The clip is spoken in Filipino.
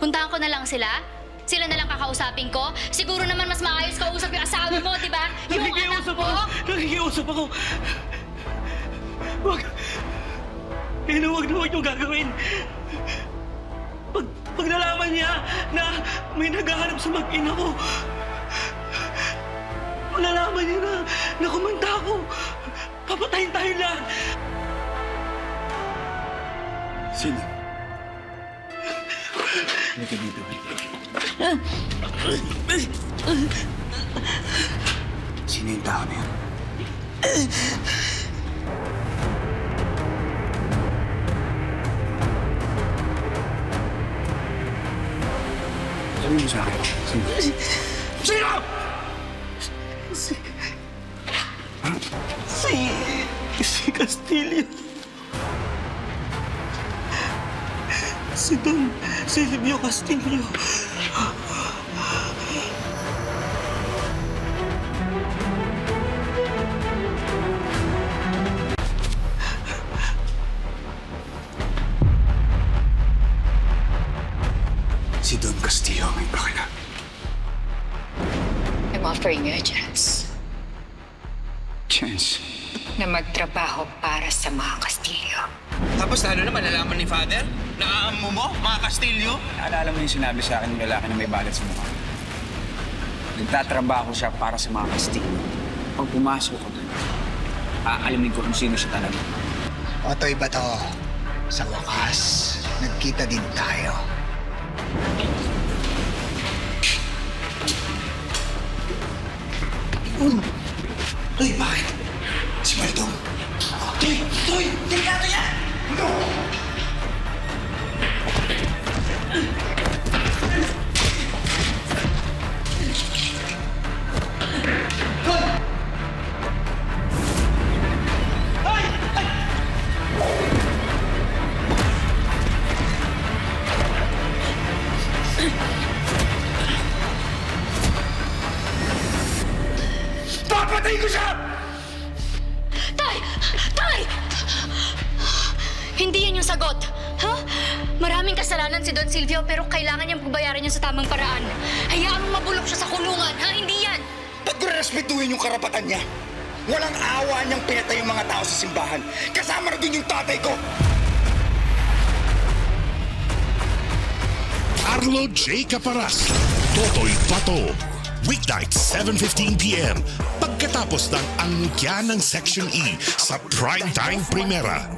Puntahan ko na lang sila? Sila na lang kakausapin ko? Siguro naman mas maayos kausap yung asawa mo, di ba? Yung anak mo? Nakikiusap ako. Wag. Wag na wag niyong gagawin. Pag nalaman niya na may naghahanap sa mag-ina ko, malalaman niya na kumanta ako. Papatayin tayo lahat. Sino? Halika dito. Sino yung tao na yan? Sabihin mo sa akin. Sino? Sino? Si Castillo. Si Don Silvio Castillo. Si Don Castillo may pakala. I'm offering you a chance Chance. na magtrabaho para sa mga Castillo. Tapos lalo na malalaman ni Father na aamo mo, mga Castillo. Naalala mo yung sinabi sa akin ng lalaki na may balat sa mukha. Nagtatrabaho siya para sa mga Castillo. Pag pumasok ko doon, aalamin ko kung sino siya talaga. Otoy ba to? Sa wakas, nagkita din tayo. Toy, bakit? Si Maldong. Toy! Toy! Delikado yan! No! Papatayin ko siya! Tay! Tay! Hindi yan yung sagot. Ha? Maraming kasalanan si Don Silvio pero kailangan niyang pagbayaran niya sa tamang paraan. Hayaan mong mabulok siya sa kulungan, ha? Hindi yan! Ba't ko respetuhin yung karapatan niya? Walang awa niyang pinatay yung mga tao sa simbahan. Kasama na dun yung tatay ko. Arlo J. Caparas, Totoy Pato. Weeknight, 7:15 p.m. Pagkatapos ng angkya ng Section E sa Primetime Primera.